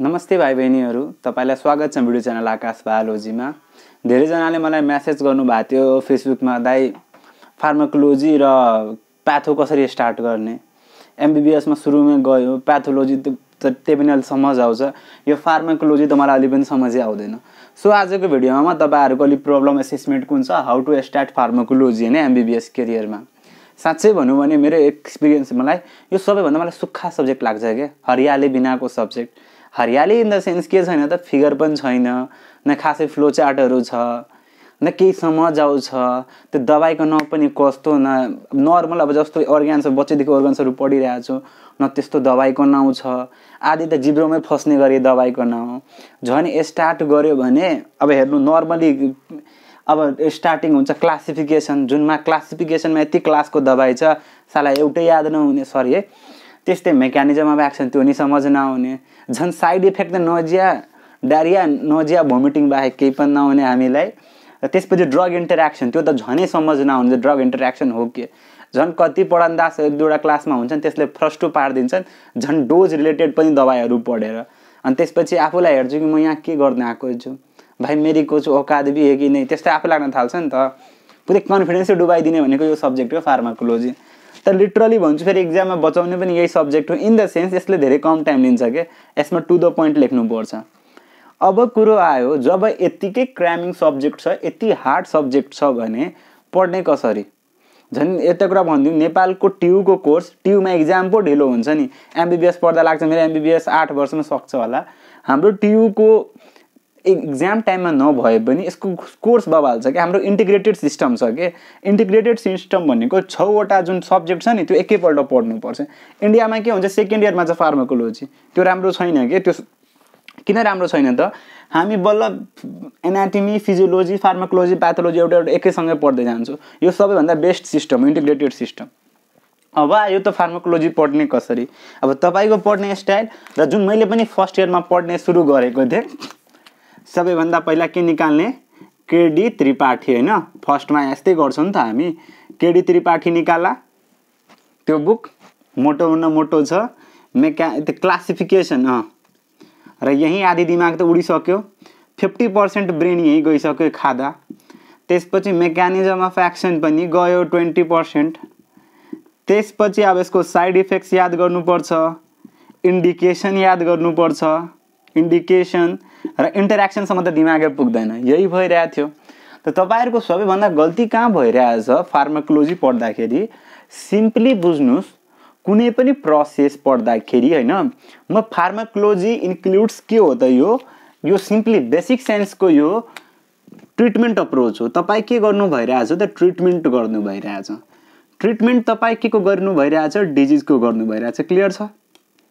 नमस्ते भाइ बहिनीहरु, तपाईलाई स्वागत छ भिडियो च्यानल आकाश बायोलोजीमा। धेरै जनाले मलाई मेसेज गर्नु भएको थियो फेसबुकमा, दाइ फार्माकोलोजी र प्याथो कसरी स्टार्ट गर्ने। एमबीबीएस मा सुरुमै गयो, प्याथोलोजी त त्यही पनि अलि समझ आउँछ, यो फार्माकोलोजी त मलाई अलि पनि समझै आउँदैन। सो आजको भिडियोमा म तपाईहरुको अलि प्रब्लम असेसमेन्ट कुन छ, हाउ टु स्टार्ट फार्माकोलोजी हैन एमबीबीएस करियरमा। साच्चै भन्नु भने मेरो एक्सपिरियन्स मलाई यो सबैभन्दा मलाई सुक्खा सब्जेक्ट लाग्छ के, हरियाली बिनाको सब्जेक्ट। हरियाली इन द सेन्स के छैन त, फिगर पनि छैन, न खासै फ्लो चार्टहरु छ, न केही समझ आउँछ, त्यो दबाईको नाम पनि कस्तो, न नर्मल अब जस्तो अर्गान्स बच्चेदेखि अर्गान्सहरु पढिरहेको छु, न त्यस्तो दबाईको नाम छ, आदि त जिब्रोमै फस्ने गरी दबाईको नाम। झन् स्टार्ट गर्यो भने अब हेर्नु नर्मली अब स्टार्टिङ हुन्छ क्लासिफिकेसन, जुनमा क्लासिफिकेसनमा यति क्लासको दबाई छ, साला एउटै याद नहुने, सरी है। त्यस्तै मेकानिजम अफ एक्सन त्यो नि समझ नआउने, झन् साइड इफेक्ट त नजिया, डायरिया, नजिया, भोमिटिङ बाहेक केही पनि नहुने हामीलाई। र त्यसपछि ड्रग इन्टरएक्सन, त्यो त झनै समझ नआउने ड्रग इन्टरएक्सन हो के। झन् कति पढन्दास एक दुईवटा क्लासमा हुन्छन्, त्यसले फ्रस्टो पार्दिन्छन्, झन् डोज रिलेटेड पनि दबाईहरु पढेर। अनि त्यसपछि आफूलाई हेर्छु कि म यहाँ के गर्न आएको छु, भाइ मेरीको छु औकात भी है कि नै, त्यस्तै आफू लाग्न थाल्छ नि त। पुरै कन्फिडेन्स डुबाइदिने भनेको यो सब्जेक्ट हो फार्माकोलोजी। त लिटरली भन्छु फेरि एक्जाममा बचाउने पनि यही सब्जेक्ट हो, इन द सेन्स यसले धेरै कम टाइम लिन्छ के, यसमा टु द पोइन्ट लेख्नु पर्छ। अब कुरो आयो, जब यतिकै क्रामिङ सब्जेक्ट छ, यति हार्ड सब्जेक्ट छ भने पढ्ने कसरी। झन् यता कुरा भन्दिउँ, नेपालको ट्युको कोर्स, ट्युमा एक्जाम पो ढिलो हुन्छ नि। एमबीबीएस पढ्दा लाग्छ मेरो एमबीबीएस 8 वर्षमा सक्छ होला, हाम्रो ट्युको एक्जाम टाइममा नभए पनि यसको कोर्स बबाल छ कि। हाम्रो इन्टिग्रेटेड सिस्टम छ के, इन्टिग्रेटेड सिस्टम भनेको 6 वटा जुन सब्जेक्ट छ नि त्यो एकैपल्ट पढ्नुपर्छ। इन्डियामा के हुन्छ, सेकेन्ड इयरमा चाहिँ फार्माकोलोजी, त्यो राम्रो छैन के। त्यो किन राम्रो छैन त, हामी बल्ल एनाटोमी, फिजियोलोजी, फार्माकोलोजी, प्याथोलोजी एउटा एकैसँगै पढ्दै जान्छौँ। यो सबैभन्दा बेस्ट सिस्टम, इन्टिग्रेटेड सिस्टम। अब आयो त फार्माकोलोजी पढ्ने कसरी। अब तपाईको पढ्ने स्टाइल र जुन मैले पनि फर्स्ट इयरमा पढ्ने सुरु गरेको थिएँ, सबैभन्दा पहिला के निकाल्ने, केडी त्रिपाठी हैन, फर्स्टमा यस्तै गर्छौं नि त हामी। केडी त्रिपाठी निकाला, त्यो बुक मोटो न मोटो छ, त्यो क्लासिफिकेसन र यही आधी दिमाग त उडिसक्यो, 50% ब्रेन यही गइसक्यो खादा। त्यसपछि मेकानिजम अफ एक्सन पनि गयो 20%। त्यसपछि अब यसको साइड इफेक्ट्स याद गर्नुपर्छ, इन्डिकेसन याद गर्नुपर्छ, इन्डिकेसन र इन्टरएक्सनसम्म त दिमागै पुग्दैन। यही भइरहेको थियो। त तपाईहरुको सबैभन्दा गल्ती कहाँ भइरहेछ फार्माकोलोजी पढ्दाखेरि, सिम्पली बुझ्नुस्, कुनै पनि प्रोसेस पढ्दाखेरि हैन, म फार्माकोलोजी इन्क्लुड्स के हो त, यो सिम्पली बेसिक साइन्सको यो ट्रिटमेन्ट अप्रोच हो। तपाई के गर्नु भइरहेछ त, ट्रिटमेन्ट गर्नु भइरहेछ। ट्रिटमेन्ट तपाई के को गर्नु भइरहेछ, डिजिजको गर्नु भइरहेछ। क्लियर छ,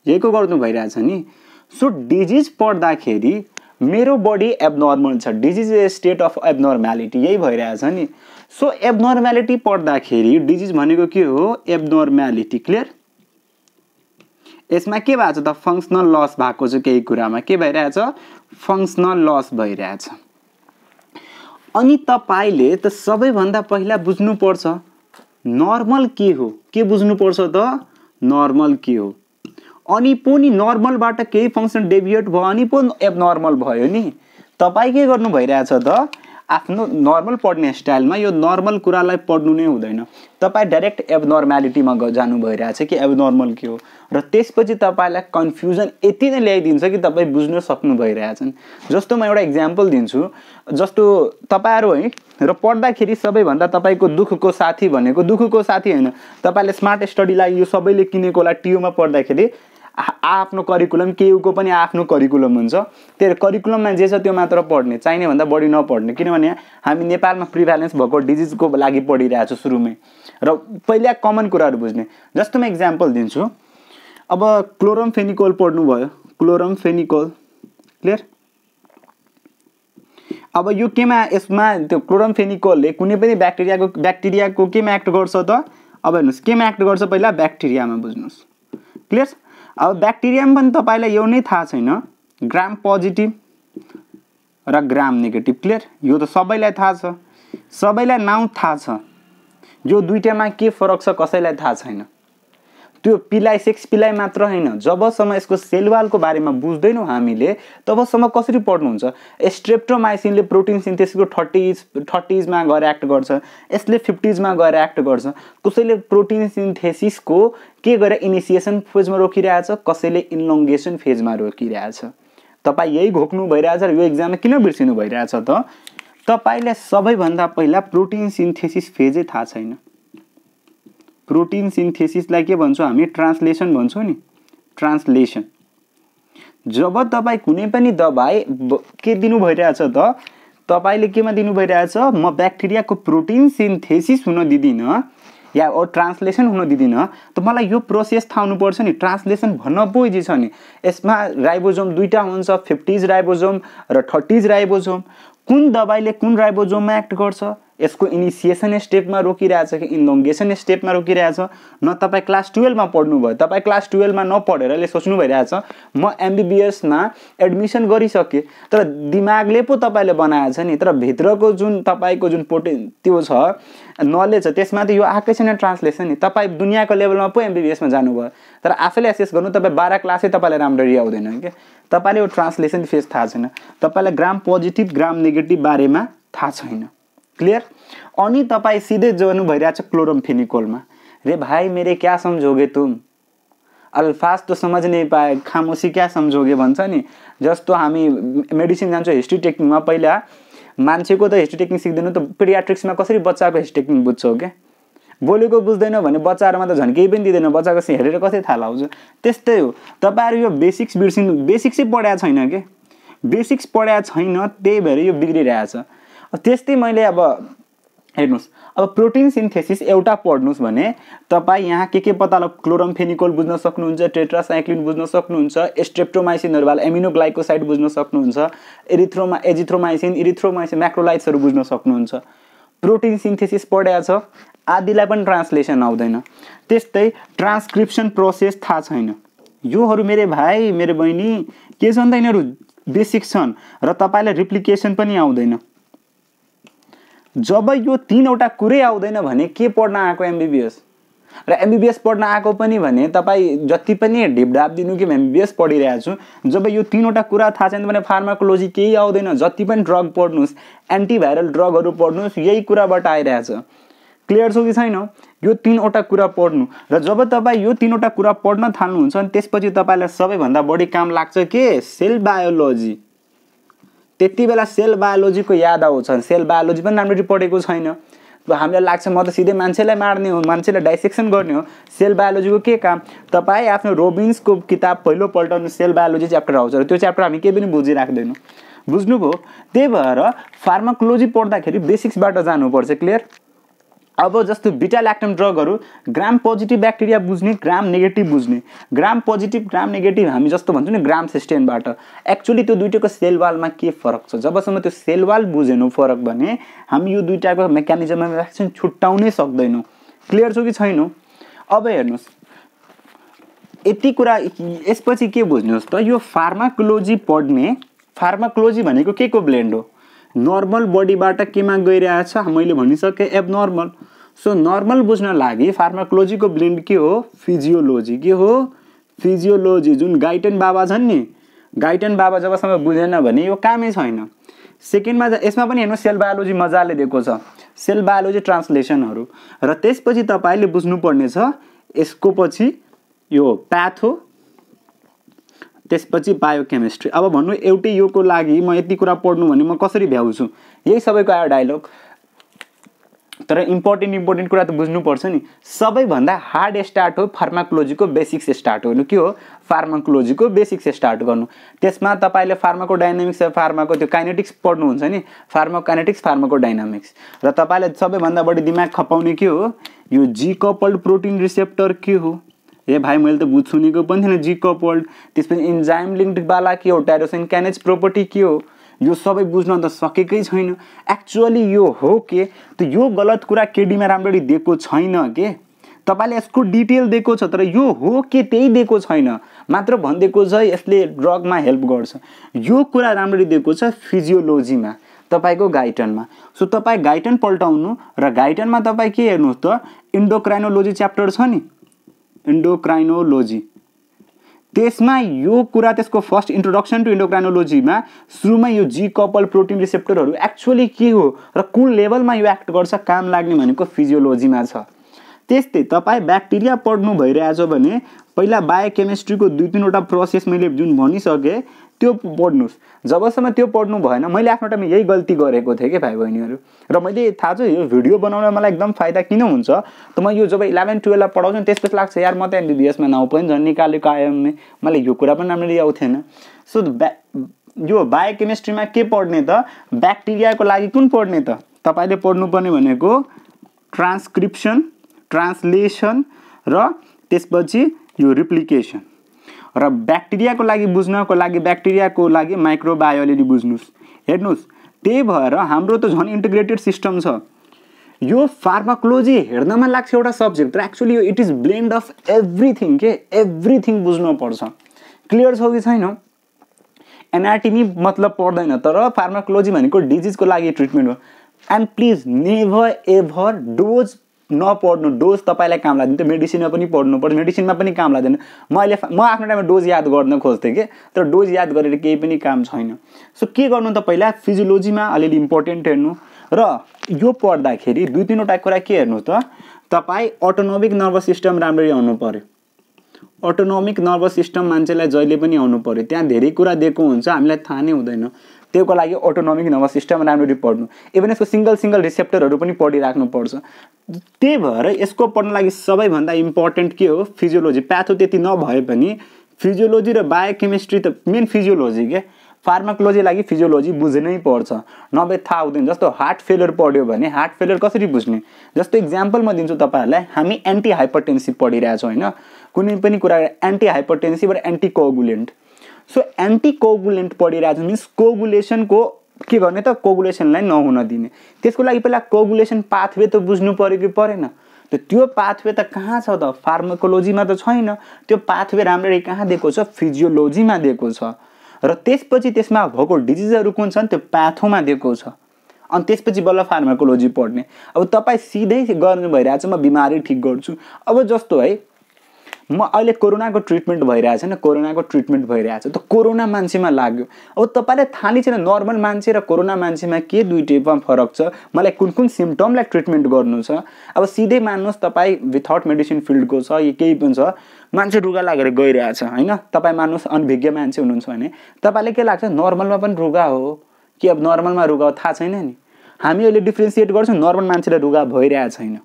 यहीको गर्नु भइरहेछ नि। सो डिजिज पढ्दाखेरि मेरो बडी एब्नर्मल छ, डिजिज इज स्टेट अफ एब्नर्मालिटी, यही भइरहेछ नि। सो एब्नर्मालिटी पढ्दाखेरि डिजिज भनेको के हो, एब्नर्मालिटी। क्लियर, यसमा के भएको छ त, फङ्सनल लस भएको छ, केही कुरामा के भइरहेछ, फङ्सनल लस भइरहेछ। अनि तपाईले त सबैभन्दा पहिला बुझ्नु पर्छ नर्मल के हो, के बुझ्नु पर्छ त, नर्मल के हो। अनि पनि नर्मलबाट केही फङ्सन डेभिएट भयो अनि पनि एबनर्मल भयो नि। तपाई के गर्नु भइरहेछ त, आफ्नो नर्मल पढ्ने स्टाइलमा यो नर्मल कुरालाई पढ्नु नै हुँदैन, तपाई डाइरेक्ट एबनर्मालिटीमा जानु भइरहेछ कि एबनर्मल के हो। र त्यसपछि तपाईलाई कन्फ्युजन यति नै ल्याइदिन्छ कि तपाई बुझ्न सक्नु भइरहेछन्। जस्तो म एउटा एक्जाम्पल दिन्छु, जस्तो तपाईहरु है र पढ्दाखेरि सबैभन्दा तपाईको दुखको साथी भनेको, दुखको साथी हैन, तपाईले स्मार्ट स्टडीलाई यो सबैले किनेको होला, टियुमा पढ्दाखेरि आफ्नो करिकुलम, केयुको पनि आफ्नो करिकुलम हुन्छ, त्यो करिकुलममा जे छ त्यो मात्र पढ्ने, चाहिने भन्दा बढी नपढ्ने। किनभने हामी नेपालमा प्रिभ्यालेन्स भएको डिजिजको लागि पढिरहेको छु सुरुमै, र पहिला कमन कुराहरु बुझ्ने। जस्तो म एक्जाम्पल दिन्छु, अब क्लोरमफेनिकोल पढ्नु भयो, क्लोरमफेनिकोल। क्लियर, अब यो केमा, यसमा त्यो क्लोरमफेनिकोलले कुनै पनि ब्याक्टेरियाको केमा एक्ट गर्छ त, अब हेर्नुस् केमा एक्ट गर्छ, पहिला ब्याक्टेरियामा बुझ्नुस्। क्लियर, अब ब्याक्टेरियामा पनि तपाईलाई यो नै थाहा छैन, ग्राम पोजिटिभ र ग्राम नेगेटिभ। क्लियर, यो त सबैलाई थाहा छ, सबैलाई नाउँ थाहा छ, यो दुईटामा के फरक छ कसैलाई थाहा छैन। त्यो पिलाइ सेक्स पिलाइ मात्र हैन, जबसम्म यसको सेल वालको बारेमा बुझ्दैनौँ हामीले तबसम्म कसरी पढ्नुहुन्छ। स्ट्रेप्टोमाइसिनले प्रोटिन सिन्थेसिसको 30s मा गएर एक्ट गर्छ, यसले 50s मा गएर एक्ट गर्छ। कसैले प्रोटिन सिन्थेसिसको के गरेर इनिसिएसन फेजमा रोकिरहेछ, कसैले इन्लोङ्गेसन फेजमा रोकिरहेछ। तपाईँ यही घोक्नु भइरहेछ र यो एक्जाममा किन बिर्सिनु भइरहेछ त? तपाईलाई सबैभन्दा पहिला प्रोटिन सिन्थेसिस फेजै थाहा छैन। प्रोटिन सिन्थेसिसलाई के भन्छौँ हामी? ट्रान्सलेसन भन्छौँ नि, ट्रान्सलेसन। जब तपाईँ कुनै पनि दबाई के दिनु भइरहेछ त, तपाईले केमा दिनु भइरहेछ? म ब्याक्टेरियाको प्रोटिन सिन्थेसिस हुन दिदिनँ या ट्रान्सलेसन हुन दिदिनँ, त मलाई यो प्रोसेस थाहा हुनुपर्छ नि। ट्रान्सलेसन भन्न पो इजी छ नि, यसमा राइबोजोम दुईटा हुन्छ, 50s राइबोजोम र 30s राइबोजोम। कुन दबाईले कुन राइबोजोममा एक्ट गर्छ, यसको इनिसिएसन स्टेपमा रोकिरहेछ कि इन्लोङ्गेसन स्टेपमा रोकिरहेछ? न तपाईँ क्लास 12 मा पढ्नुभयो, तपाईँ क्लास 12 मा नपढेर सोच्नु भइरहेछ म MBBS मा एडमिसन गरिसकेँ, तर दिमागले पो तपाईँले बनाएछ नि, तर भित्रको जुन तपाईँको जुन त्यो छ नलेज छ त्यसमा त यो आएकै छैन ट्रान्सलेसन नि। तपाईँ दुनियाँको लेभलमा पो MBBS मा जानुभयो, तर आफैले एसेस गर्नु तपाईँ 12 क्लासै तपाईँलाई राम्ररी आउँदैन क्या। तपाईँले यो ट्रान्सलेसन फेज थाहा छैन, तपाईँलाई ग्राम पोजिटिभ ग्राम नेगेटिभ बारेमा थाहा छैन। क्लियर? अनि तपाईँ सिधै जानु भइरहेछ क्लोरमफेनिकोलमा। रे भाई मेरे क्या समझोगे तुम, अल्फाज तो समझ नहीं पाए, खामोशी क्या समझोगे भन्छ नि। जस्तो हामी मेडिसिन जान्छौँ हिस्ट्री टेक्निकमा, पहिला मान्छेको त हिस्ट्री टेक्निक सिक्दैनौँ त पिडियाट्रिक्समा कसरी बच्चाको हिस्ट्री टेक्निक बुझ्छौ क्या? बोलेको बुझ्दैन भने बच्चाहरूमा त झन् केही पनि दिँदैन, बच्चाको हेरेर कसरी थाहा लाउँछ? त्यस्तै हो, तपाईँहरू यो बेसिक्स बिर्सिनु, बेसिक्सै पढाएको छैन के, बेसिक्स पढाएको छैन, त्यही भएर यो बिग्रिरहेछ। त्यस्तै मैले अब हेर्नुहोस्, अब प्रोटिन सिन्थेसिस एउटा पढ्नुहोस् भने तपाईँ यहाँ के पत्ता ल क्लोरमफेनिकोल बुझ्न सक्नुहुन्छ, टेट्रासाइक्लिन बुझ्न सक्नुहुन्छ, स्ट्रेप्टोमाइसिनहरू वाला एमिनोग्लाइकोसाइड बुझ्न सक्नुहुन्छ, एरिथ्रोमाइसिन म्याक्रोलाइट्सहरू बुझ्न सक्नुहुन्छ। प्रोटिन सिन्थेसिस पढाएको छ, आदिलाई पनि ट्रान्सलेसन आउँदैन। त्यस्तै ट्रान्सक्रिप्सन प्रोसेस थाहा छैन। योहरू मेरे भाइ मेरे बहिनी के छन् त, यिनीहरू बेसिक छन् र तपाईँलाई रिप्लिकेसन पनि आउँदैन। जब यो तीनवटा कुरै आउँदैन भने के पढ्न आएको MBBS? र MBBS पढ्न आएको पनि भने तपाईँ जति पनि ढिपढाप दिनु कि MBBS पढिरहेको छु, जब यो तीनवटा कुरा थाहा छैन भने फार्माकोलोजी केही आउँदैन। जति पनि ड्रग पढ्नुहोस्, एन्टिभाइरल ड्रगहरू पढ्नुहोस्, यही कुराबाट आइरहेछ। क्लियर छ कि छैन? यो तीनवटा कुरा पढ्नु, र जब तपाईँ यो तीनवटा कुरा पढ्न थाल्नुहुन्छ अनि त्यसपछि तपाईँलाई सबैभन्दा बढी काम लाग्छ के? Cell biology. त्यति बेला सेल बायोलोजीको याद आउँछ। सेल बायोलोजी पनि राम्ररी पढेको छैन, हामीलाई लाग्छ म त सिधै मान्छेलाई मार्ने हो, मान्छेलाई डाइसेक्सन गर्ने हो। सेल बायोलोजीको के काम? तपाईँ आफ्नो रोबिन्सको किताब पहिलो पल्टाउनु, सेल बायोलोजी च्याप्टर आउँछ र त्यो च्याप्टर हामी केही पनि बुझिराख्दैनौँ। बुझ्नुभयो? त्यही भएर फार्माकोलोजी पढ्दाखेरि बेसिक्सबाट जानुपर्छ। क्लियर? अब जस्तो बिटा ल्याक्टम ड्रगहरू ग्राम पोजिटिभ ब्याक्टेरिया बुझ्ने, ग्राम नेगेटिभ बुझ्ने। ग्राम पोजिटिभ ग्राम नेगेटिभ हामी जस्तो भन्छौँ नि ग्राम सिस्टेमबाट, एक्चुअली त्यो दुइटाको सेल वालमा के फरक छ? जबसम्म त्यो सेल वाल बुझेनौँ फरक भने हामी यो दुइटाको मेकानिजममा रिएक्सन छुट्याउनै सक्दैनौँ। क्लियर छ कि छैन? अब हेर्नुहोस्, यति कुरा यसपछि के बुझ्नुहोस् त, यो फार्माकोलोजी पढ्ने, फार्माकोलोजी भनेको के को ब्लेन्ड हो? नर्मल बडीबाट केमा गइरहेछ मैले भनिसकेँ, एबनर्मल। सो नर्मल बुझ्न लागि फार्माकोलोजीको ब्लेन्ड के हो? फिजियोलोजी। के हो? फिजियोलोजी। जुन गाइटन बाबा छन् नि, गाइटन बाबा जबसम्म बुझेन भने यो कामै छैन। सेकेन्डमा यसमा पनि हेर्नु सेल बायोलोजी मजाले दिएको छ, सेल बायोलोजी ट्रान्सलेसनहरू। र त्यसपछि तपाईँले बुझ्नुपर्ने छ यसको पछि यो प्याथो, त्यसपछि बायोकेमिस्ट्री। अब भन्नु एउटै योको लागि म यति कुरा पढ्नु भने म कसरी भ्याउँछु? यही सबैको आयो डायलग। तर इम्पोर्टेन्ट कुरा त बुझ्नुपर्छ नि। सबैभन्दा हार्ड स्टार्ट हो फार्माकोलोजीको बेसिक्स स्टार्ट गर्नु। के हो? फार्माकोलोजीको बेसिक्स स्टार्ट गर्नु। त्यसमा तपाईँले फार्माकोडाइनामिक्स, फार्माको त्यो काइनेटिक्स पढ्नुहुन्छ नि, फार्माकोकाइनेटिक्स, फार्माकोडाइनामिक्स। र तपाईँले सबैभन्दा बढी दिमाग खपाउने के हो? यो जी कपल्ड प्रोटिन रिसेप्टर के हो? ए भाइ मैले त सुनेको पनि थिएन जी कपल्ड। त्यसपछि इन्जाइम लिङ्क्ड वाला के हो? टाइरोसिन काइनेज प्रोपर्टी के हो? यो सबै बुझ्न त सकेकै छैन। एक्चुअली यो हो के? त यो गलत कुरा केडीमा राम्ररी दिएको छैन के? तपाईँले यसको डिटेल दिएको छ तर यो हो के त्यही दिएको छैन, मात्र भनिदिएको छ यसले ड्रगमा हेल्प गर्छ। यो कुरा राम्ररी दिएको छ फिजियोलोजीमा, तपाईँको गाइटनमा। सो तपाईँ गाइटन पल्टाउनु, र गाइटनमा तपाईँ के हेर्नुहोस् त, इन्डोक्राइनोलोजी च्याप्टर छ नि, इन्डोक्राइनोलोजी। त्यसमा यो कुरा त्यसको फर्स्ट इन्ट्रोडक्सन टु इन्डोक्राइनोलोजीमा सुरुमा यो जी कपल प्रोटिन रिसेप्टरहरू एक्चुअली के हो र कुन लेभलमा यो एक्ट गर्छ काम लाग्ने भनेको फिजियोलोजीमा छ। त्यस्तै तपाईँ ब्याक्टेरिया पढ्नु भइरहेछ भने पहिला बायोकेमिस्ट्रीको 2-3वटा प्रोसेस मैले जुन भनिसकेँ त्यो पढ्नुहोस्। जबसम्म त्यो पढ्नु भएन, मैले आफ्नो टाइममा यही गल्ती गरेको थिएँ कि भाइ बहिनीहरू, र मैले थाहा छ यो भिडियो बनाउन मलाई एकदम फाइदा किन हुन्छ त म यो जब 11-12 पढाउँछु त्यसपछि लाग्छ यार म त एमबिबिएसमा नाउँ पनि झन् निकालेको आएँ, मैले यो कुरा पनि राम्ररी आउँथेन। सो यो बायोकेमिस्ट्रीमा के पढ्ने त, ब्याक्टेरियाको लागि कुन पढ्ने त, तपाईँले पढ्नुपर्ने भनेको ट्रान्सक्रिप्सन, ट्रान्सलेसन र त्यसपछि यो रिप्लिकेसन। र ब्याक्टेरियाको लागि बुझ्नको लागि ब्याक्टेरियाको लागि माइक्रोबायोलोजी बुझ्नुहोस्। हेर्नुहोस्, त्यही भएर हाम्रो त झन् इन्टिग्रेटेड सिस्टम छ। यो फार्माकोलोजी हेर्नमा लाग्छ एउटा सब्जेक्ट, तर एक्चुअली यो it is blend of everything के, एभ्रिथिङ बुझ्नुपर्छ। क्लियर छ कि छैन? एनाटोमी मतलब पर्दैन, तर फार्माकोलोजी भनेको डिजिजको लागि ट्रिटमेन्ट हो। And please never ever dose नपढ्नु। डोज तपाईँलाई काम लाग्दैन, त्यो मेडिसिनमा पनि पढ्नुपर्छ, मेडिसिनमा पनि काम लाग्दैन। म आफ्नो टाइममा डोज याद गर्न खोज्थेँ कि, तर डोज याद गरेर केही पनि काम छैन। सो के गर्नु त, पहिला फिजियोलोजीमा अलिअलि इम्पोर्टेन्ट हेर्नु, र यो पढ्दाखेरि 2-3वटा कुरा के हेर्नु त, तपाईँ अटोनोमिक नर्भस सिस्टम राम्ररी आउनु पर्यो। अटोनोमिक नर्भस सिस्टम मान्छेलाई जहिले पनि आउनु पर्यो, त्यहाँ धेरै कुरा दिएको हुन्छ हामीलाई थाहा नै हुँदैन। त्यसको लागि अटोनोमिक नर्भस सिस्टम राम्ररी पढ्नु, इभन यसको सिंगल रिसेप्टरहरू पनि पढिराख्नुपर्छ। त्यही भएर यसको पढ्न लागि सबैभन्दा इम्पोर्टेन्ट के हो, फिजियोलोजी। प्याथो त्यति नभए पनि फिजियोलोजी र बायोकेमिस्ट्री त मेन फिजियोलोजी के, फार्माकोलोजी लागि फिजियोलोजी बुझ्नै पर्छ, नभए थाहा हुँदैन। जस्तो हार्ट फेलियर पढ्यो भने हार्ट फेलियर कसरी बुझ्ने, जस्तो इक्जाम्पल म दिन्छु तपाईँहरूलाई। हामी एन्टी हाइपरटेन्सिभ पढिरहेछौँ होइन, कुनै पनि कुरा एन्टी हाइपरटेन्सिभ र एन्टी कोगुलेन्ट। सो एन्टी कोगुलेन्ट पढिरहेछौँ मिन्स कोगुलेसनको के गर्ने त, कोगुलेसनलाई नहुन दिने। त्यसको लागि पहिला कोगुलेसन पाथवे त बुझ्नु पर्यो कि परेन? त्यो पाथवे त कहाँ छ त, फार्माकोलोजीमा त छैन। त्यो पाथवे राम्ररी कहाँ दिएको छ, फिजियोलोजीमा दिएको छ। र त्यसपछि त्यसमा भएको डिजिजहरू कुन छन् त्यो प्याथोमा दिएको छ, अनि त्यसपछि बल्ल फार्माकोलोजी पढ्ने। अब तपाईँ सिधै गर्नु भइरहेछ म बिमारी ठिक गर्छु। अब जस्तो है, म अहिले कोरोनाको ट्रिटमेन्ट भइरहेछ नि, कोरोनाको ट्रिटमेन्ट भइरहेछ त कोरोना मान्छेमा लाग्यो। अब तपाईँलाई थाहा नै छैन नर्मल मान्छे र कोरोना मान्छेमा के दुईटैमा फरक छ, मलाई कुन कुन सिम्पटमलाई ट्रिटमेन्ट गर्नु छ। अब सिधै मान्नुहोस् तपाईँ विथआउट मेडिसिन फिल्डको छ, यो केही पनि छ, मान्छे रुगा लागेर गइरहेछ होइन, तपाईँ मान्नुहोस् अनभिज्ञ मान्छे हुनुहुन्छ भने तपाईँलाई के लाग्छ, नर्मलमा पनि रुगा हो कि अब नर्मलमा रुगा हो थाहा छैन नि। हामी अहिले डिफ्रेन्सिएट गर्छौँ, नर्मल मान्छेलाई रुगा भइरहेको छैन,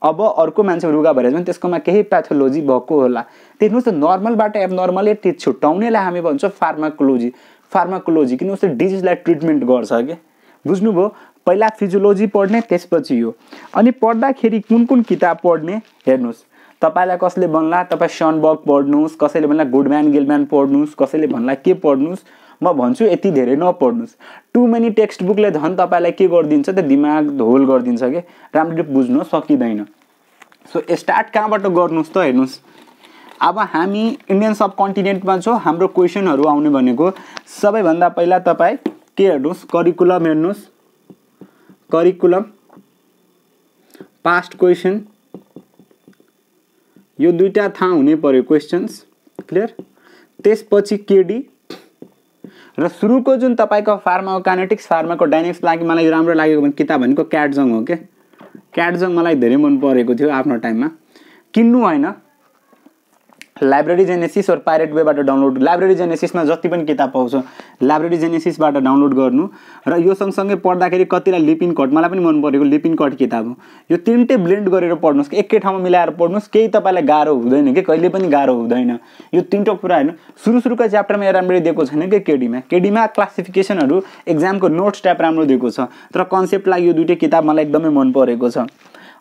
अब अर्को मान्छे रुगा भइरहेछ भने त्यसकोमा केही प्याथोलोजी भएको होला। देख्नुहोस् त, नर्मलबाट एबनर्मलिटी छुट्याउनेलाई हामी भन्छौँ फार्माकोलोजी। फार्माकोलोजी किन उसले डिजिजलाई ट्रिटमेन्ट गर्छ के, बुझ्नुभयो? पहिला फिजियोलोजी पढ्ने, त्यसपछि यो। अनि पढ्दाखेरि कुन कुन किताब पढ्ने हेर्नुहोस्। तपाईँलाई कसले भन्ला, तपाईँ सनबर्ग पढ्नुहोस्, कसैले भन्ला गुडम्यान गिलम्यान पढ्नुहोस्, कसैले भन्ला के पढ्नुहोस्। म भन्छु यति धेरै नपढ्नुहोस्, टु मेनी टेक्स्ट बुकले झन् तपाईँलाई के गरिदिन्छ त, दिमाग धोल गरिदिन्छ कि, राम्ररी बुझ्नु सकिँदैन। सो स्टार्ट कहाँबाट गर्नुहोस् त, हेर्नुहोस्। अब हामी इन्डियन सब कन्टिनेन्टमा छौँ, हाम्रो क्वेसनहरू आउने भनेको सबैभन्दा पहिला तपाईँ के हेर्नुहोस्, करिकुलम हेर्नुहोस्, करिकुलम, पास्ट क्वेसन, यो दुईटा थाहा हुनै पर्यो क्वेसन्स, क्लियर? त्यसपछि केडी र सुरुको जुन तपाईँको फार्माकोकाइनेटिक्स फार्माकोडाइनेमिक्स लागि मलाई राम्रो लागेको किताब भनेको क्याटजङ हो के। क्याटजङ मलाई धेरै मन परेको थियो आफ्नो टाइममा। किन्नु होइन, लाइब्रेरी जेनेसिस र पाइरेट वेबाट डाउनलोड, लाइब्रेरी जेनेसिसमा जति पनि किताब पाउँछ लाइब्रेरी जेनेसिसबाट डाउनलोड गर्नु। र यो सँगसँगै पढ्दाखेरि कतिलाई लिपिन कट, मलाई पनि मन परेको लिपिन कट किताब हो। यो तिनटै ब्लेन्ड गरेर पढ्नुहोस्, एकै ठाउँमा मिलाएर पढ्नुहोस्, केही तपाईँलाई गाह्रो हुँदैन कि, कहिले पनि गाह्रो हुँदैन। यो तिनवटा कुरा होइन, सुरुको च्याप्टरमा राम्ररी दिएको छैन कि केडीमा क्लासिफिकेसनहरू एक्जामको नोट्स टाइप राम्रो दिएको छ, तर कन्सेप्टलाई यो दुईटै किताब मलाई एकदमै मन परेको छ।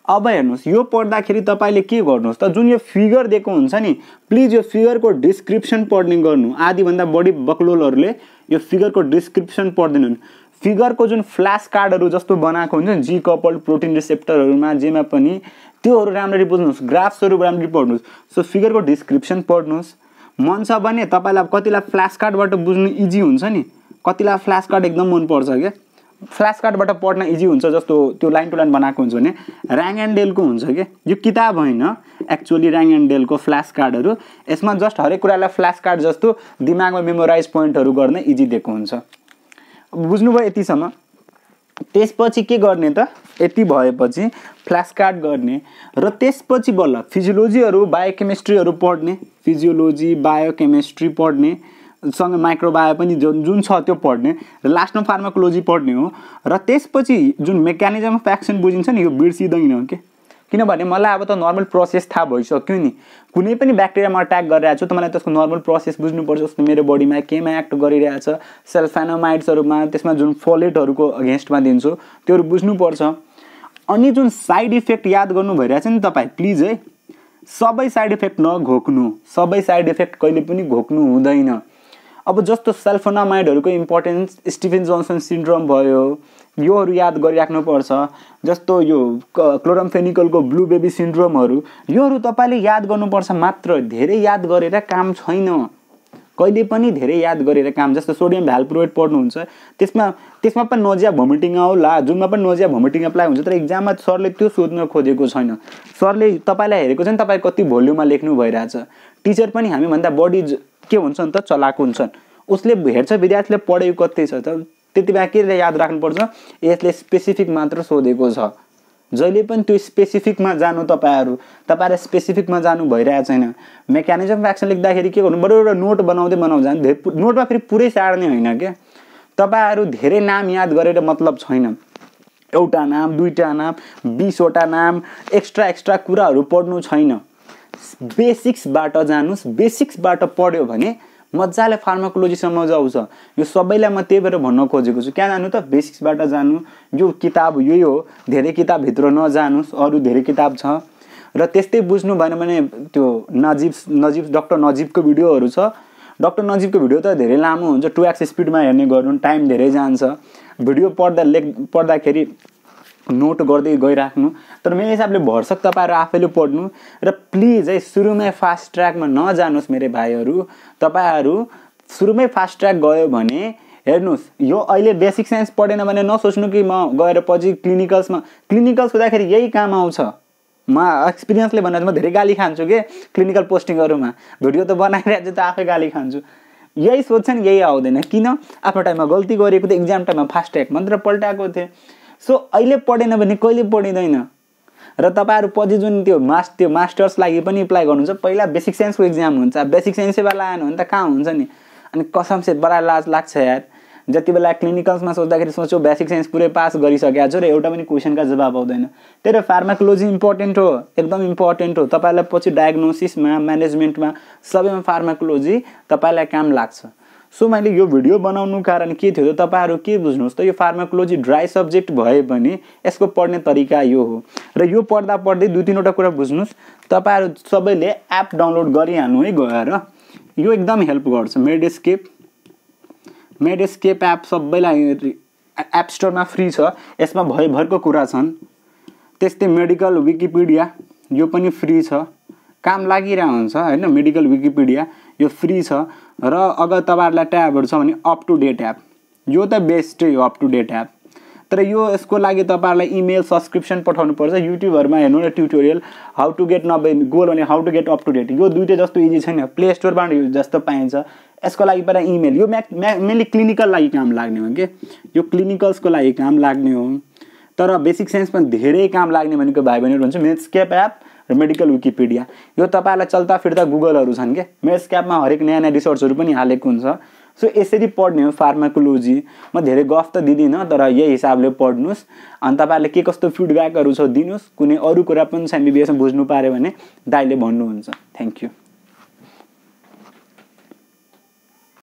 अब हेर्नुहोस्, यो पढ्दाखेरि तपाईँले के गर्नुहोस् त, जुन यो फिगर दिएको हुन्छ नि, प्लिज यो फिगरको डिस्क्रिप्सन पढ्ने गर्नु। आधीभन्दा बढी बक्लोलहरूले यो फिगरको डिस्क्रिप्सन पढ्दैनन्। फिगरको जुन फ्ल्यास कार्डहरू जस्तो बनाएको हुन्छ नि जी कपल्ड प्रोटिन रिसेप्टरहरूमा जेमा पनि, त्योहरू राम्ररी बुझ्नुहोस्, ग्राफ्सहरू राम्ररी पढ्नुहोस्। सो फिगरको डिस्क्रिप्सन पढ्नुहोस्। मन छ भने तपाईँलाई कतिलाई फ्ल्यास कार्डबाट बुझ्नु इजी हुन्छ नि, कतिलाई फ्ल्यास कार्ड एकदम मनपर्छ क्या, फ्ल्यास कार्डबाट पढ्न इजी हुन्छ, जस्तो त्यो लाइन टु लाइन बनाएको हुन्छ भने र्याङ एन्ड डेलको हुन्छ कि यो किताब होइन एक्चुअली र्याङ एन्ड डेलको फ्ल्यास कार्डहरू। यसमा जस्ट हरेक कुरालाई फ्ल्यास कार्ड जस्तो दिमागमा मेमोराइज पोइन्टहरू गर्न इजी दिएको हुन्छ। बुझ्नुभयो यतिसम्म? त्यसपछि के गर्ने त, यति भएपछि फ्ल्यास कार्ड गर्ने र त्यसपछि बल्ल फिजियोलोजीहरू बायोकेमिस्ट्रीहरू पढ्ने, फिजियोलोजी बायोकेमिस्ट्री पढ्ने सँगै माइक्रोबायो पनि जुन छ त्यो पढ्ने र लास्टमा फार्माकोलोजी पढ्ने हो। र त्यसपछि जुन मेकानिजम अफ एक्सन बुझिन्छ नि यो बिर्सिँदैन के, किनभने मलाई अब त नर्मल प्रोसेस थाहा भइसक्यो नि। कुनै पनि ब्याक्टेरियामा अट्याक गरिरहेको छु त मलाई त्यसको नर्मल प्रोसेस बुझ्नुपर्छ, जस्तो मेरो बडीमा केमा एक्ट गरिरहेछ, सल्फेनामाइड्सहरूमा, त्यसमा जुन फोलेटहरूको अगेन्स्टमा दिन्छु त्योहरू बुझ्नुपर्छ। अनि जुन साइड इफेक्ट याद गर्नु भइरहेछ नि तपाईँ, प्लिज है सबै साइड इफेक्ट नघोक्नु, सबै साइड इफेक्ट कहिले पनि घोक्नु हुँदैन। अब जस्तो सल्फोनामाइडहरूको इम्पोर्टेन्स, स्टिफेन जोन्सन सिन्ड्रोम भयो, योहरू याद गरिराख्नुपर्छ। जस्तो यो क्लोरामफेनिकलको ब्लू बेबी सिन्ड्रोमहरू, योहरू तपाईँले याद गर्नुपर्छ मात्र, धेरै याद गरेर काम छैन, कहिले पनि धेरै याद गरेर काम। जस्तो सोडियम भ्यालप्रोएट पढ्नुहुन्छ, त्यसमा पनि नोजिया भोमिटिङ आउला, जुनमा पनि नोजिया भोमिटिङ एप्लाई हुन्छ, तर इक्जाममा सरले त्यो सोध्न खोजेको छैन। सरले तपाईँलाई हेरेको चाहिँ तपाईँ कति भोल्युममा लेख्नु भइरहेछ। टिचर पनि हामीभन्दा बढी के हुन्छ नि त चलाको हुन्छन्, उसले हेर्छ विद्यार्थीले पढेको कति छ त, त्यति बेला के याद राख्नुपर्छ, यसले स्पेसिफिक मात्र सोधेको छ। जहिले पनि त्यो स्पेसिफिकमा जानु, तपाईँहरू स्पेसिफिकमा जानु भइरहेको छैन। मेकानिजम अफ एक्सन लेख्दाखेरि के गर्नु, बडो एउटा नोट बनाउँदै जानु, नोटमा फेरि पुरै सार्ने होइन क्या। तपाईँहरू धेरै नाम याद गरेर मतलब छैन, एउटा नाम, दुईवटा नाम, 20वटा नाम, एक्स्ट्रा कुराहरू पढ्नु छैन। बेसिक्सबाट जानुस्, बेसिक्सबाट पढ्यो भने मजाले फार्माकोलोजीसम्म जाउँछ। यो सबैलाई म त्यही भएर भन्न खोजेको छु, क्या जानु त, बेसिक्सबाट जानु। यो किताब यही हो, धेरै किताबभित्र नजानुस्, अरू धेरै किताब छ। र त्यस्तै बुझ्नु भएन भने त्यो नजिब डक्टर नजिबको भिडियोहरू छ। डक्टर नजिबको भिडियो त धेरै लामो हुन्छ, 2x स्पिडमा हेर्ने गर्नु, टाइम धेरै जान्छ। भिडियो पढ्दाखेरि नोट गर्दै गइराख्नु। तर मेरो हिसाबले भरसक तपाईँहरू आफैले पढ्नु। र प्लिज है सुरुमै फास्ट ट्र्याकमा नजानुहोस् मेरे भाइहरू। तपाईँहरू सुरुमै फास्ट ट्र्याक गयो भने हेर्नुहोस्, यो अहिले बेसिक साइन्स पढेन भने नसोच्नु कि म गएर पछि क्लिनिकल्स हुँदाखेरि यही काम आउँछ। म एक्सपिरियन्सले भनेर म धेरै गाली खान्छु कि क्लिनिकल पोस्टिङहरूमा, भिडियो त बनाइरहेको छु त आफै गाली खान्छु। यही सोध्छ नि यही आउँदैन, किन? आफ्नो टाइममा गल्ती गरेको थिएँ, इक्जाम टाइममा फास्ट ट्र्याक मात्र पल्टाएको थिएँ। सो अहिले पढेन भने कहिले पढिँदैन। र तपाईँहरू पछि जुन त्यो मास्टर्स लागि पनि एप्लाई गर्नुहुन्छ, पहिला बेसिक साइन्सको इक्जाम हुन्छ। बेसिक साइन्सै बेला आएन भने त कहाँ हुन्छ नि। अनि कसमसे बडा लाज लाग्छ यार, जति बेला क्लिनिकल्समा सोच्दाखेरि सोच्यो बेसिक साइन्स पुरै पास गरिसकेको छु र एउटा पनि क्वेसनका जवाब आउँदैन। त्यही भएर फार्माकोलोजी इम्पोर्टेन्ट हो, एकदम इम्पोर्टेन्ट हो। तपाईँलाई पछि डायग्नोसिसमा, म्यानेजमेन्टमा सबैमा फार्माकोलोजी तपाईँलाई काम लाग्छ। सो मैले यो भिडियो बनाउनु कारण के थियो, तपाईँहरू के बुझ्नुहोस् त, यो फार्माकोलोजी ड्राई सब्जेक्ट भए पनि यसको पढ्ने तरिका यो हो। र यो पढ्दा पढ्दै 2-3वटा कुरा बुझ्नुहोस्। तपाईँहरू सबैले एप डाउनलोड गरिहाल्नु है गएर, यो एकदम हेल्प गर्छ। मेडेस्केप एप सबैलाई एप स्टोरमा फ्री छ, यसमा भरको कुरा छन्। त्यस्तै मेडिकल विकिपिडिया यो पनि फ्री छ, काम लागिरहेको हुन्छ होइन। मेडिकल विकिपिडिया यो फ्री छ। र अगर तपाईँहरूलाई ट्याबहरू छ भने अप टु डेट एप, यो त बेस्टै हो अप टु डेट एप। तर यसको लागि तपाईँहरूलाई इमेल सब्सक्रिप्सन पठाउनु पर्छ। युट्युबहरूमा हेर्नु न ट्युटोरियल हाउ टु गेट नभए गुगल भने how to get up to date, यो दुइटै जस्तो इजी छैन। प्ले स्टोरबाट जस्तो पाइन्छ, यसको लागि पहिला इमेल। यो मेनली क्लिनिकल लागि काम लाग्ने हो कि, यो क्लिनिकल्सको लागि काम लाग्ने हो। तर बेसिक साइन्समा धेरै काम लाग्ने भनेको भाइ बहिनीहरू हुन्छ मेडस्केप एप र मेडिकल विकिपिडिया। यो तपाईँहरूलाई चल्ता फिर्ता गुगलहरू छन् कि, मेडस्केपमा हरेक नयाँ रिसर्चहरू पनि हालेको हुन्छ। सो यसरी पढ्ने हो फार्माकोलोजी। म धेरै गफ त दिँदिनँ, तर यही हिसाबले पढ्नुहोस्। अनि तपाईँहरूले के कस्तो फिडब्याकहरू छ दिनुहोस्। कुनै अरू कुरा पनि छ MBBS बुझ्नु पाऱ्यो भने दाइले भन्नुहुन्छ। Thank you.